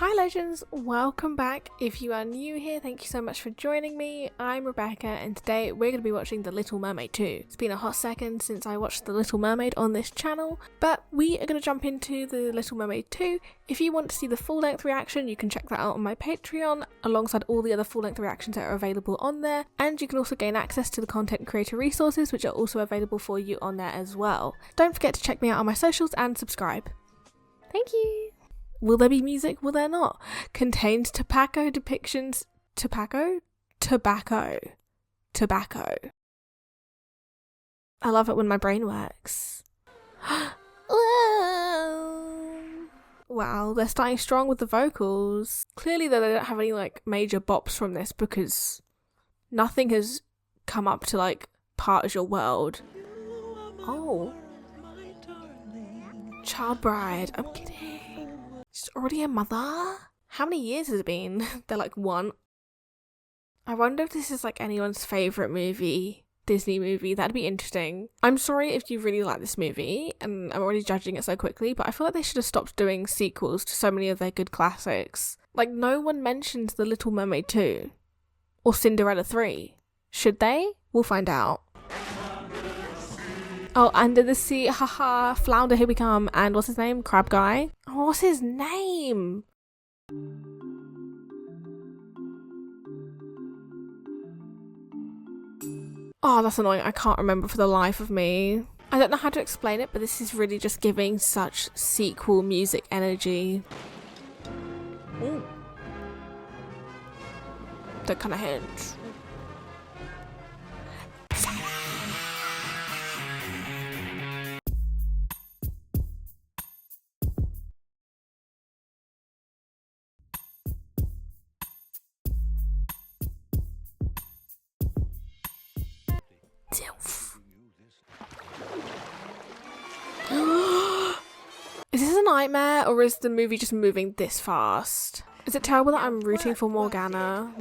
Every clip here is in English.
Hi legends, welcome back. If you are new here, thank you so much for joining me. I'm Rebecca and today we're going to be watching The Little Mermaid 2. It's been a hot second since I watched The Little Mermaid on this channel, but we are going to jump into The Little Mermaid 2. If you want to see the full length reaction, you can check that out on my Patreon alongside all the other full length reactions that are available on there, and you can also gain access to the content creator resources which are also available for you on there as well. Don't forget to check me out on my socials and subscribe. Thank you! Will there be music? Will there not? Contains tobacco depictions. Tobacco. I love it when my brain works. Wow, they're starting strong with the vocals. Clearly though, they don't have any like major bops from this because nothing has come up to like Part of Your World. Oh. Child bride. I'm kidding. She's already a mother? How many years has it been? They're like one. I wonder if this is like anyone's favourite movie, Disney movie. That'd be interesting. I'm sorry if you really like this movie and I'm already judging it so quickly, but I feel like they should have stopped doing sequels to so many of their good classics. Like no one mentions The Little Mermaid 2 or Cinderella 3. Should they? We'll find out. Oh, Under the Sea, haha, Flounder, here we come. And what's his name? Crab guy? Oh, what's his name? Oh, that's annoying. I can't remember for the life of me. I don't know how to explain it, but this is really just giving such sequel music energy. Ooh. That kind of hinge. Is this a nightmare or is the movie just moving this fast? Is it terrible that I'm rooting for Morgana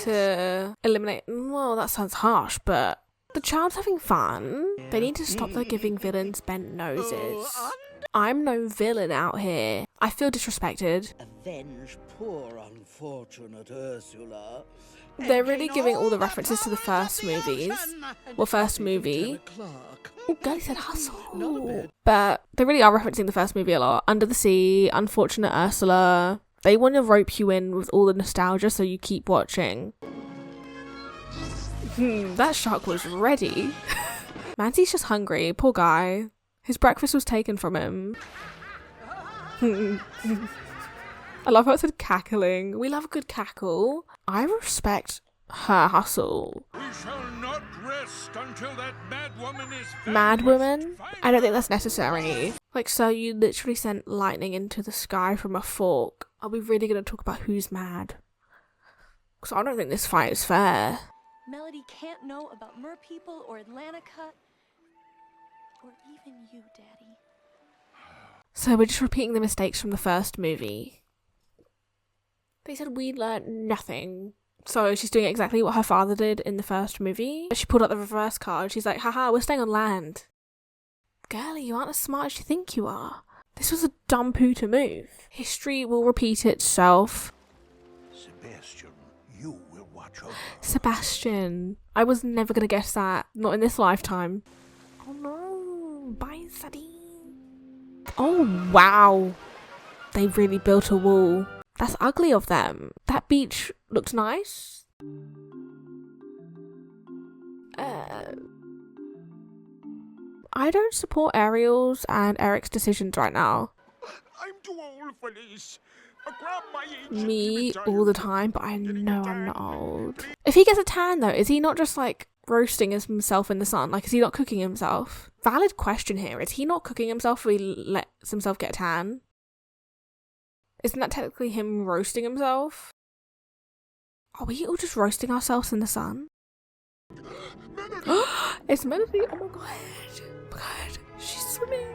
to eliminate? Well, that sounds harsh, but the child's having fun. They need to stop their giving villains bent noses. I'm no villain out here. I feel disrespected. Avenge poor unfortunate Ursula. They're really giving all the references to the first movies. Well, first movie. Oh, girl, he said hustle. But they really are referencing the first movie a lot. Under the Sea, Unfortunate Ursula. They want to rope you in with all the nostalgia so you keep watching. That shark was ready. Mancy's just hungry. Poor guy. His breakfast was taken from him. I love how it said cackling. We love a good cackle. I respect her hustle. We shall not rest until that mad woman is Mad woman? I don't think that's necessary. Like, so you literally sent lightning into the sky from a fork. Are we really going to talk about who's mad? Because I don't think this fight is fair. Melody can't know about mer people or Atlantica or even you, Daddy. So we're just repeating the mistakes from the first movie. They said we learned nothing. So she's doing exactly what her father did in the first movie. She pulled out the reverse card. She's like, haha, we're staying on land. Girlie, you aren't as smart as you think you are. This was a dumb poo to move. History will repeat itself. Sebastian, you will watch over. Sebastian. I was never going to guess that. Not in this lifetime. Oh no. Bye, Sadie. Oh, wow. They really built a wall. That's ugly of them. That beach looked nice. I don't support Ariel's and Eric's decisions right now. I'm too old for this. Grab my age. Me all the time, but I know I'm not old. If he gets a tan though, is he not just like roasting himself in the sun? Like, is he not cooking himself? Valid question here. Is he not cooking himself if he lets himself get a tan? Isn't that technically him roasting himself? Are we all just roasting ourselves in the sun? It's Melody! Oh my god! Oh my god! She's swimming!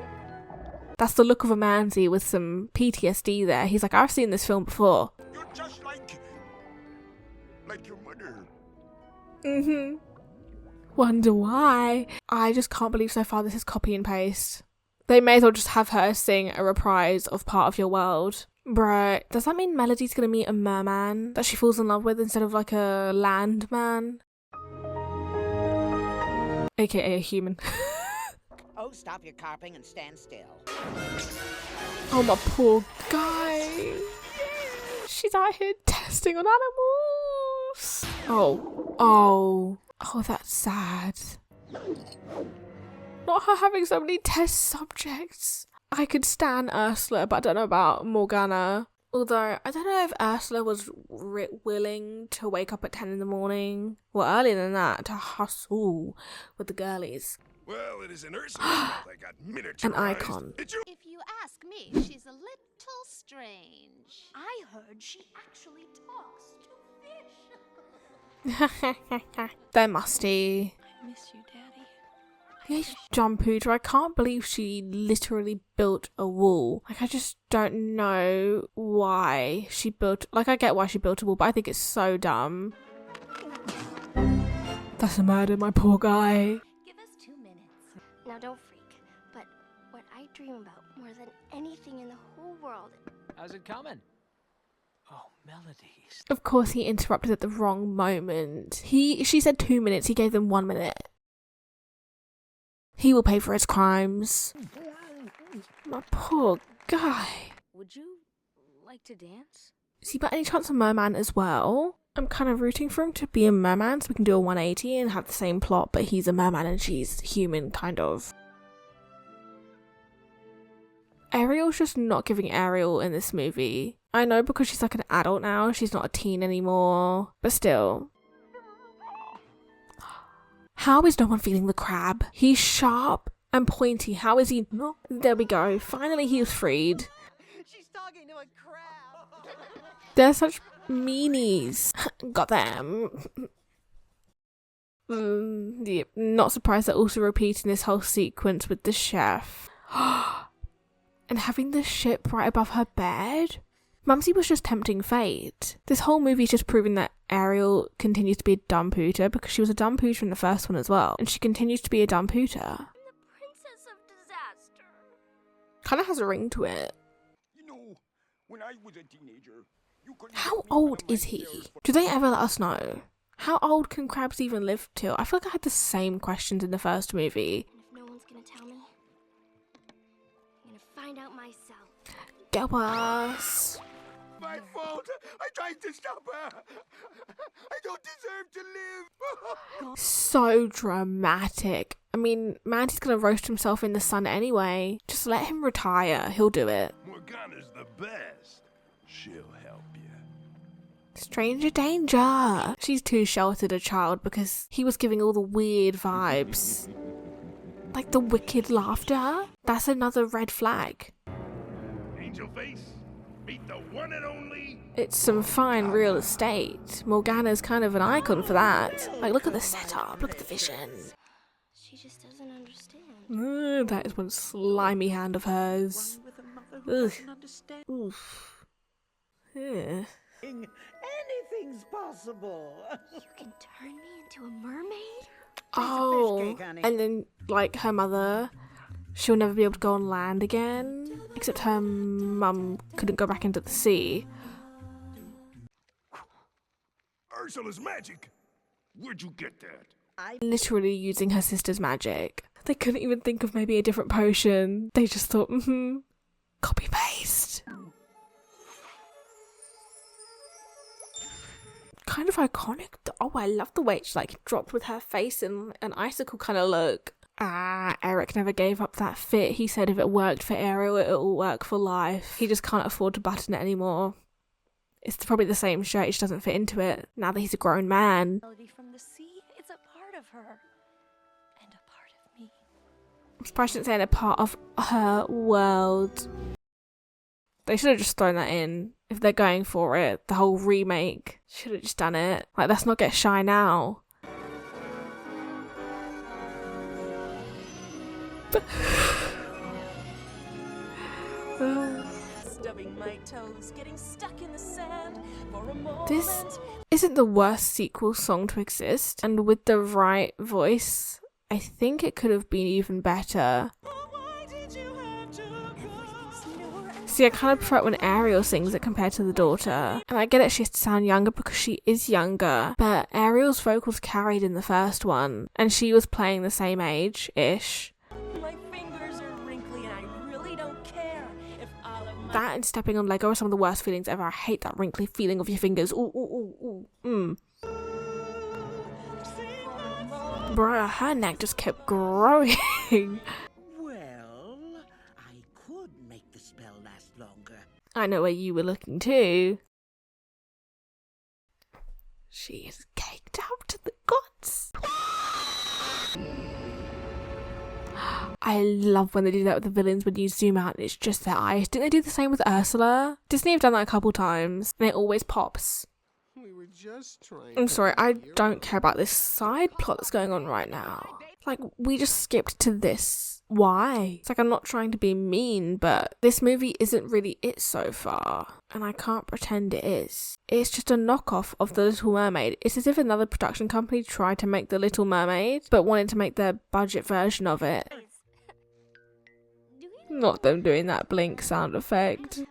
That's the look of a Manzi with some PTSD there. He's like, I've seen this film before. You're just like your mother. Wonder why? I just can't believe so far this is copy and paste. They may as well just have her sing a reprise of Part of Your World. Bruh, does that mean Melody's gonna meet a merman that she falls in love with instead of like a land man? AKA a human. Oh, stop your carping and stand still. Oh, my poor guy. She's out here testing on animals. Oh, that's sad. Not her having so many test subjects. I could stan Ursula, but I don't know about Morgana. Although, I don't know if Ursula was willing to wake up at 10 in the morning. Well, earlier than that, to hustle with the girlies. Well, it is an Ursula. They got miniaturized. An icon. If you ask me, she's a little strange. I heard she actually talks to fish. They're musty. I miss you, Daddy. Yeah, Jumputer, I can't believe she literally built a wall. Like, I just don't know why she built... Like, I get why she built a wall, but I think it's so dumb. That's a murder, my poor guy. Give us 2 minutes. Now don't freak, but what I dream about more than anything in the whole world... How's it coming? Oh, melodies. Of course, he interrupted at the wrong moment. She said 2 minutes, he gave them 1 minute. He will pay for his crimes. My poor guy. Would you like to dance? Is he by any chance a merman as well? I'm kind of rooting for him to be a merman so we can do a 180 and have the same plot, but he's a merman and she's human, kind of. Ariel's just not giving Ariel in this movie. I know because she's like an adult now, she's not a teen anymore, but still. How is no one feeling the crab? He's sharp and pointy. How is he not? There we go. Finally he was freed. She's talking to a crab. They're such meanies. Got them. Yep. Not surprised they're also repeating this whole sequence with the chef. And having the ship right above her bed? Mumsy was just tempting fate. This whole movie is just proving that Ariel continues to be a dumb pooter because she was a dumb pooter in the first one as well. And she continues to be a dumb pooter. The Princess of Disaster. Kind of has a ring to it. You know, when I was a teenager, you couldn't How get me one old of my is he? dares for- Do they ever let us know? How old can crabs even live till? I feel like I had the same questions in the first movie. And if no one's gonna tell me, I'm gonna find out myself. Get us. My fault. I tried to stop her. I don't deserve to live. So dramatic. I mean, Mandy's gonna roast himself in the sun anyway. Just let him retire. He'll do it. Morgana's the best. She'll help you. Stranger danger. She's too sheltered a child because he was giving all the weird vibes. Like the wicked laughter. That's another red flag. Angel face, meet the one and only. It's some fine real estate. Morgana's kind of an icon for that. Like, look at the setup, look at the vision. She just doesn't understand. That is one slimy hand of hers. Ugh. Oof. Yeah. Anything's possible. You can turn me into a mermaid? Oh, fish cake, honey. and then, like, her mother, she'll never be able to go on land again. Except her mum couldn't go back into the sea. Ursula's magic. Where'd you get that? Literally using her sister's magic. They couldn't even think of maybe a different potion. They just thought, copy paste. Kind of iconic. Oh, I love the way she like dropped with her face in an icicle kind of look. Eric never gave up that fit. He said if it worked for Ariel, it'll work for life. He just can't afford to button it anymore. It's probably the same shirt, he just doesn't fit into it now that he's a grown man. Melody from the sea, it's a part of her. And a part of me. I'm surprised she didn't say a part of her world. They should have just thrown that in. If they're going for it, the whole remake, should have just done it. Like, let's not get shy now. Stubbing my toes, getting stuck in the sand for a moment. This isn't the worst sequel song to exist, and with the right voice, I think it could have been even better. See, I kind of prefer it when Ariel sings it compared to the daughter. And I get it, she has to sound younger because she is younger, but Ariel's vocals carried in the first one, and she was playing the same age-ish. My fingers are wrinkly and I really don't care if AlMudhav... That and stepping on Lego are some of the worst feelings ever. I hate that wrinkly feeling of your fingers. Ooh, ooh, ooh, ooh. Bruh, her neck just kept growing. Well, I could make the spell last longer. I know where you were looking too. She is caked up to the gods. I love when they do that with the villains, when you zoom out and it's just their eyes. Didn't they do the same with Ursula? Disney have done that a couple times and it always pops. We were just trying. I'm sorry, I don't care about this side plot that's going on right now. Like, we just skipped to this. Why? It's like, I'm not trying to be mean, but this movie isn't really it so far, and I can't pretend it is. It's just a knockoff of The Little Mermaid. It's as if another production company tried to make The Little Mermaid, but wanted to make their budget version of it. Not them doing that blink sound effect.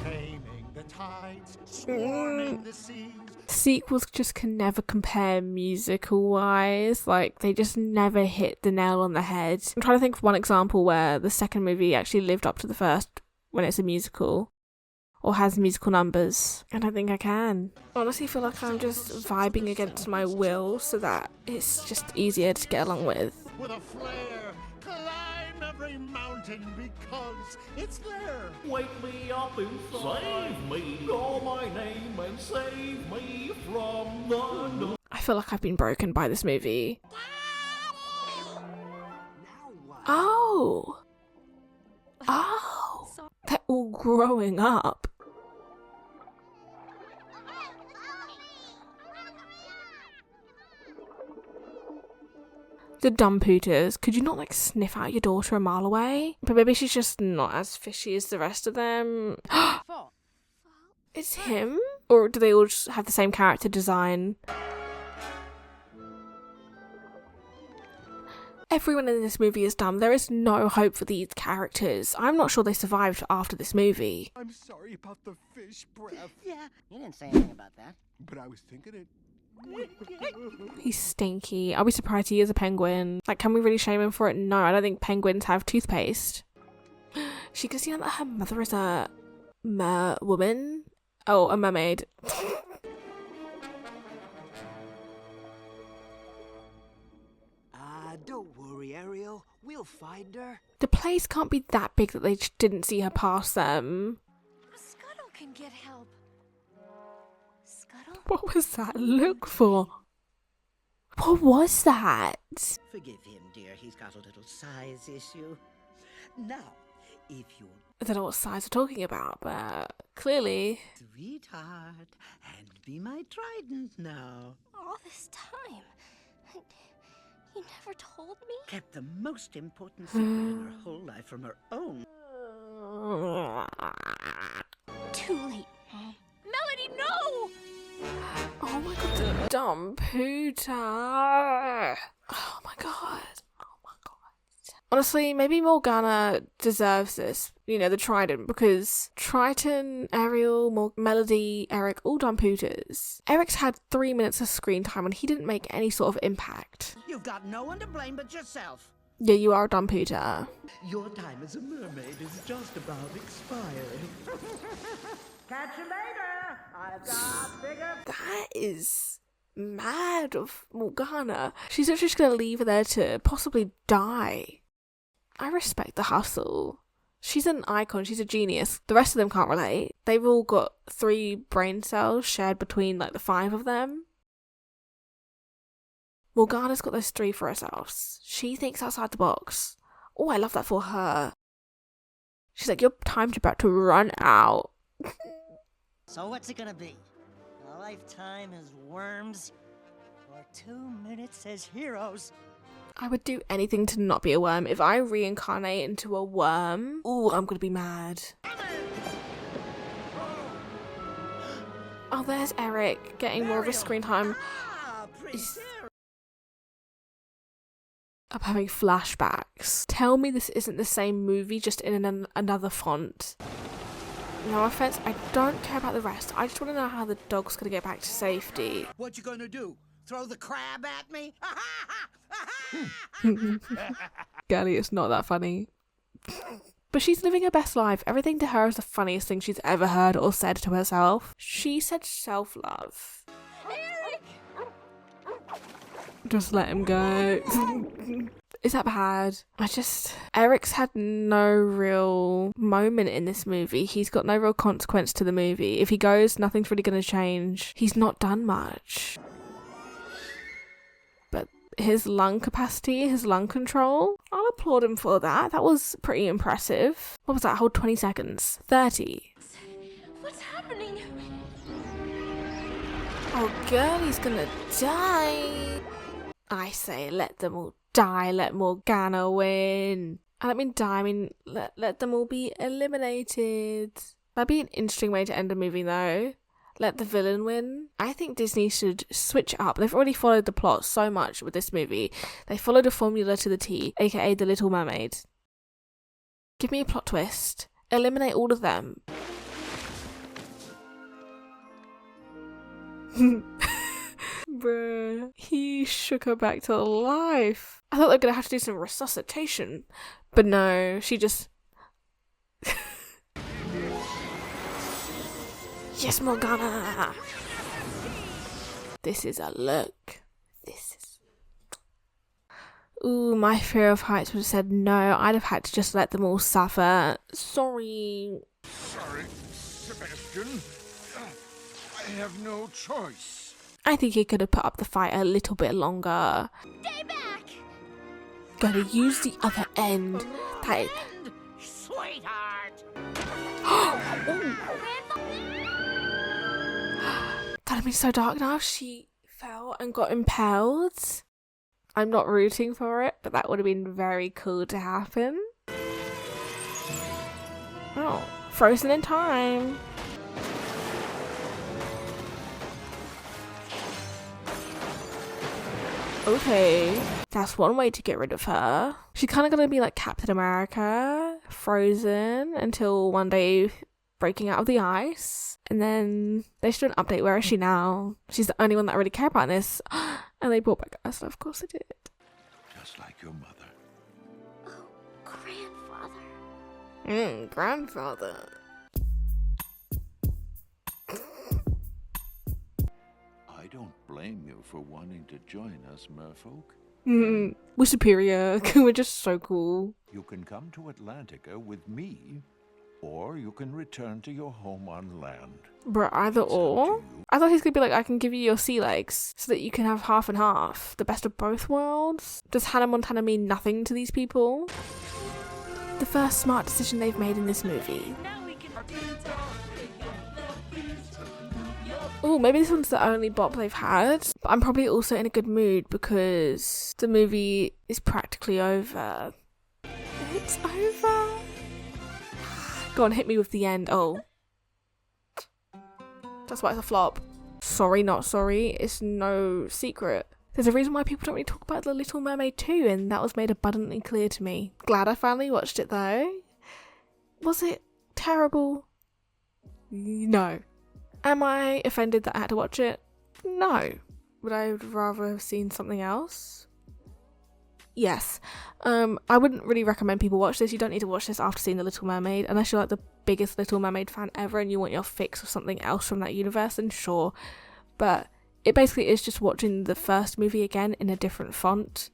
Taming the tides, swarming the seas. Sequels just can never compare musical wise. Like, they just never hit the nail on the head. I'm trying to think of one example where the second movie actually lived up to the first when it's a musical or has musical numbers. I don't think I can. Honestly, I feel like I'm just vibing against my will so that it's just easier to get along with. With a flare, climb every mountain because it's there. Wake me up inside. Save me, call my name and save me from the dark. I feel like I've been broken by this movie. Oh! Oh! They're all growing up. The dumb pooters. Could you not, like, sniff out your daughter a mile away? But maybe she's just not as fishy as the rest of them. It's him? Or do they all just have the same character design? Everyone in this movie is dumb. There is no hope for these characters. I'm not sure they survived after this movie. I'm sorry about the fish breath, Yeah, you didn't say anything about that. but I was thinking it. He's stinky. I'll be surprised he is a penguin. Like, can we really shame him for it? No, I don't think penguins have toothpaste. She can see that her mother is a woman. Oh, a mermaid. Don't worry, Ariel. We'll find her. The place can't be that big that they just didn't see her past them. Scuttle can get help. Scuttle? What was that look for? What was that? Forgive him, dear. He's got a little size issue. Now, if you're I don't know what size we're talking about, but clearly. sweetheart, and be my trident now. All this time. And you never told me? Kept the most important secret in her whole life from her own. Too late, Mom. Melody, no! Oh my god, the dumb pooter. Oh my god. Oh my god. Honestly, maybe Morgana deserves this, you know, the trident, because Triton, Ariel, Melody, Eric, all dumb pooters. Eric's had 3 minutes of screen time and he didn't make any sort of impact. You've got no one to blame but yourself. Yeah, you are a dumb pooter. Your time as a mermaid is just about expiring. Catch you later. I've got bigger. That is mad of Morgana. She's actually just gonna leave her there to possibly die. I respect the hustle. She's an icon, she's a genius. The rest of them can't relate. They've all got 3 brain cells shared between like the 5 of them. Morgana's got those 3 for herself. She thinks outside the box. Oh, I love that for her. She's like, your time's about to run out. So what's it gonna be? A lifetime as worms? Or 2 minutes as heroes? I would do anything to not be a worm. If I reincarnate into a worm, ooh, I'm gonna be mad. Oh, there's Eric getting more of a screen time. I'm having flashbacks. Tell me this isn't the same movie, just in another font. No offense, I don't care about the rest. I just want to know how the dog's gonna get back to safety. What you gonna do? Throw the crab at me? Gally, it's not that funny. But she's living her best life. Everything to her is the funniest thing she's ever heard or said to herself. She said self-love. Eric! Just let him go. Is that bad? Eric's had no real moment in this movie. He's got no real consequence to the movie. If he goes, nothing's really going to change. He's not done much. But his lung capacity, his lung control, I'll applaud him for that. That was pretty impressive. What was that? Hold 20 seconds. 30. What's happening? Oh, girl, he's gonna die. I say let them all die, let Morgana win. I don't mean die, I mean let them all be eliminated. That'd be an interesting way to end a movie though. Let the villain win. I think Disney should switch up. They've already followed the plot so much with this movie. They followed a formula to the T, aka The Little Mermaid. Give me a plot twist. Eliminate all of them. Bruh, he shook her back to life. I thought they were gonna have to do some resuscitation, but no, she just... Yes, Morgana! This is a look. This is... Ooh, my fear of heights would have said no. I'd have had to just let them all suffer. Sorry. Sorry, Sebastian. I have no choice. I think he could have put up the fight a little bit longer. Stay back! Gotta use the other end. That is... Sweetheart! That'd be so dark now if she fell and got impaled. I'm not rooting for it, but that would have been very cool to happen. Oh, frozen in time. Okay, that's one way to get rid of her. She's kind of gonna be like Captain America, frozen until one day breaking out of the ice. And then they should do an update. Where is she now? She's the only one that I really care about in this. And they brought back Ursula, of course they did. Just like your mother. Oh, grandfather. Grandfather. I don't blame you for wanting to join us, merfolk. We're superior. We're just so cool. You can come to Atlantica with me, or you can return to your home on land. Bro, either or. I thought he's gonna be like, I can give you your sea legs so that you can have half and half. The best of both worlds. Does Hannah Montana mean nothing to these people? The first smart decision they've made in this movie. Oh, maybe this one's the only bop they've had. But I'm probably also in a good mood because the movie is practically over. It's over. Go on, hit me with the end. Oh. That's why it's a flop. Sorry, not sorry. It's no secret. There's a reason why people don't really talk about The Little Mermaid 2, and that was made abundantly clear to me. Glad I finally watched it though. Was it terrible? No. Am I offended that I had to watch it? No. Would I rather have seen something else? Yes. I wouldn't really recommend people watch this. You don't need to watch this after seeing The Little Mermaid. Unless you're like the biggest Little Mermaid fan ever and you want your fix of something else from that universe, then sure. But it basically is just watching the first movie again in a different font.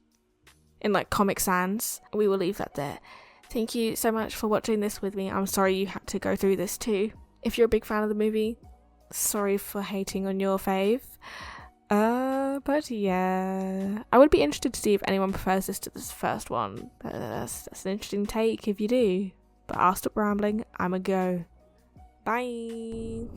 In like Comic Sans. We will leave that there. Thank you so much for watching this with me. I'm sorry you had to go through this too. If you're a big fan of the movie, sorry for hating on your fave. But yeah, I would be interested to see if anyone prefers this to this first one. That's an interesting take if you do. But I'll stop rambling. I'ma go. Bye.